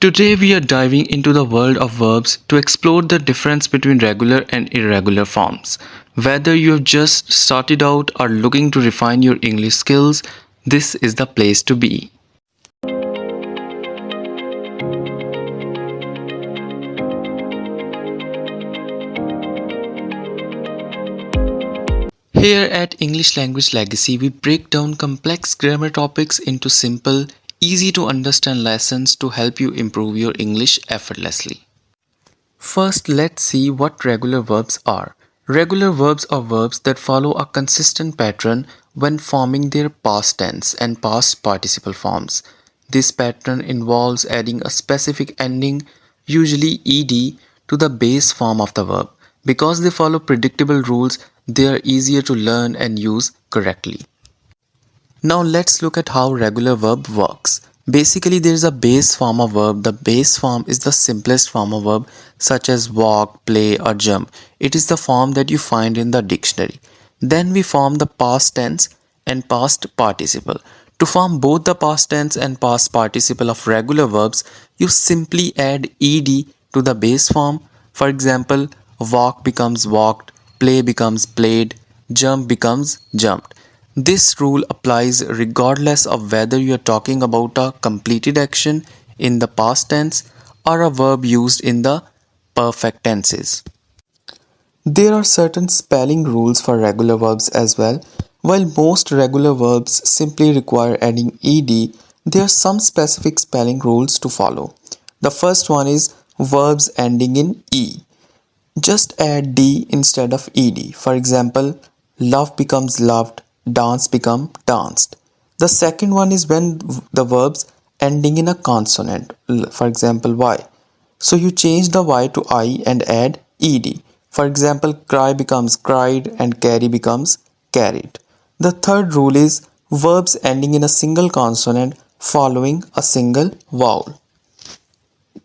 Today we are diving into the world of verbs to explore the difference between regular and irregular forms. Whether you have just started out or looking to refine your English skills, this is the place to be. Here at English Language Legacy, we break down complex grammar topics into simple, easy to understand lessons to help you improve your English effortlessly. First, let's see what regular verbs are. Regular verbs are verbs that follow a consistent pattern when forming their past tense and past participle forms. This pattern involves adding a specific ending, usually ed, to the base form of the verb. Because they follow predictable rules, they are easier to learn and use correctly. Now let's look at how regular verb works. Basically, there is a base form of verb. The base form is the simplest form of verb, such as walk, play or jump. It is the form that you find in the dictionary. Then we form the past tense and past participle. To form both the past tense and past participle of regular verbs, you simply add ed to the base form. For example, walk becomes walked, play becomes played, jump becomes jumped. This rule applies regardless of whether you are talking about a completed action in the past tense or a verb used in the perfect tenses. There are certain spelling rules for regular verbs as well. While most regular verbs simply require adding ed, there are some specific spelling rules to follow. The first one is verbs ending in e. Just add d instead of ed. For example, love becomes loved, dance become danced. The second one is when the verbs ending in a consonant, for example y. So you change the y to I and add ed. For example, cry becomes cried and carry becomes carried. The third rule is verbs ending in a single consonant following a single vowel.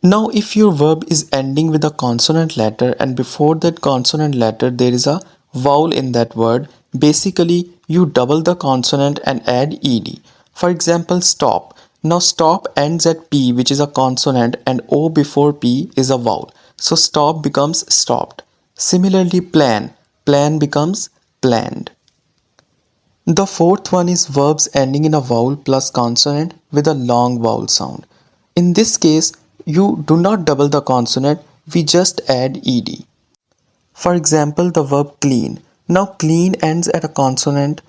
Now if your verb is ending with a consonant letter and before that consonant letter there is a vowel in that word, basically you double the consonant and add ed. For example, stop. Now stop ends at p, which is a consonant, and o before p is a vowel. So stop becomes stopped. Similarly, plan. Plan becomes planned. The fourth one is verbs ending in a vowel plus consonant with a long vowel sound. In this case, you do not double the consonant, we just add ed. For example, the verb clean. Now clean ends at a consonant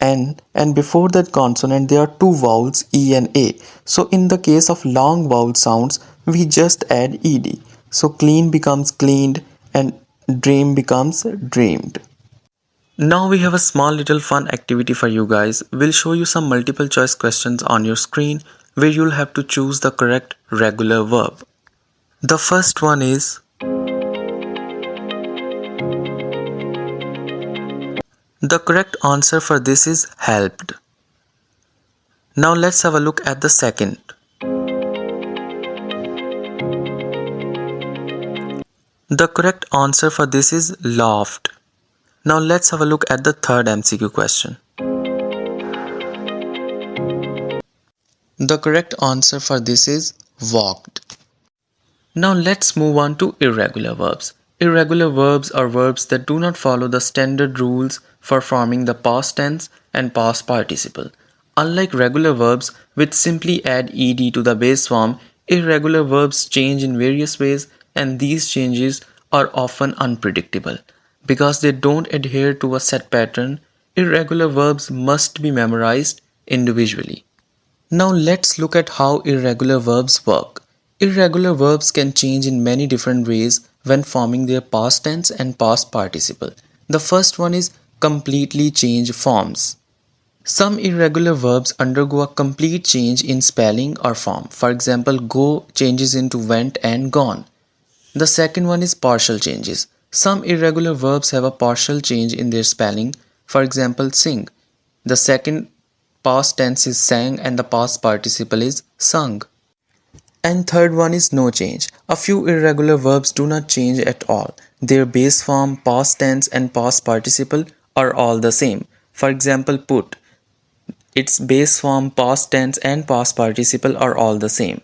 n and before that consonant there are two vowels e and a. So in the case of long vowel sounds, we just add ed. So clean becomes cleaned and dream becomes dreamed. Now we have a small little fun activity for you guys. We'll show you some multiple choice questions on your screen where you'll have to choose the correct regular verb. The first one is the correct answer for this is helped. Now let's have a look at the second. The correct answer for this is laughed. Now let's have a look at the third MCQ question. The correct answer for this is walked. Now let's move on to irregular verbs. Irregular verbs are verbs that do not follow the standard rules for forming the past tense and past participle. Unlike regular verbs, which simply add ed to the base form, irregular verbs change in various ways and these changes are often unpredictable. Because they don't adhere to a set pattern, irregular verbs must be memorized individually. Now let's look at how irregular verbs work. Irregular verbs can change in many different ways when forming their past tense and past participle. The first one is completely change forms. Some irregular verbs undergo a complete change in spelling or form. For example, go changes into went and gone. The second one is partial changes. Some irregular verbs have a partial change in their spelling. For example, sing. The second past tense is sang and the past participle is sung. And third one is no change. A few irregular verbs do not change at all. Their base form, past tense and past participle are all the same. For example, put. Its base form, past tense and past participle are all the same.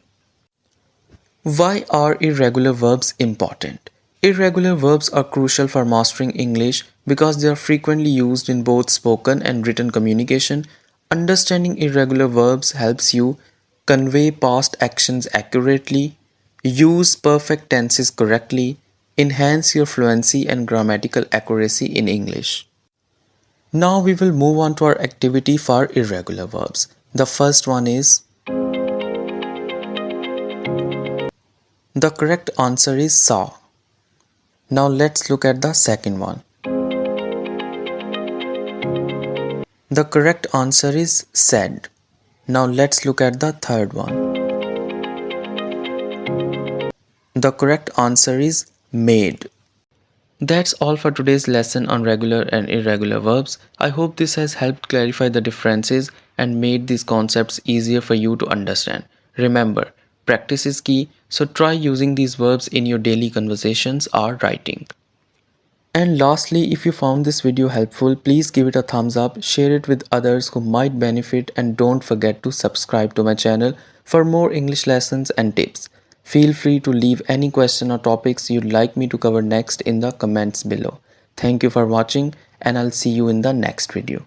Why are irregular verbs important? Irregular verbs are crucial for mastering English because they are frequently used in both spoken and written communication. Understanding irregular verbs helps you convey past actions accurately, use perfect tenses correctly, enhance your fluency and grammatical accuracy in English. Now we will move on to our activity for irregular verbs. The first one is the correct answer is saw. Now let's look at the second one. The correct answer is said. Now let's look at the third one. The correct answer is made. That's all for today's lesson on regular and irregular verbs. I hope this has helped clarify the differences and made these concepts easier for you to understand. Remember, practice is key, so try using these verbs in your daily conversations or writing. And lastly, if you found this video helpful, please give it a thumbs up, share it with others who might benefit, and don't forget to subscribe to my channel for more English lessons and tips. Feel free to leave any question or topics you'd like me to cover next in the comments below. Thank you for watching, and I'll see you in the next video.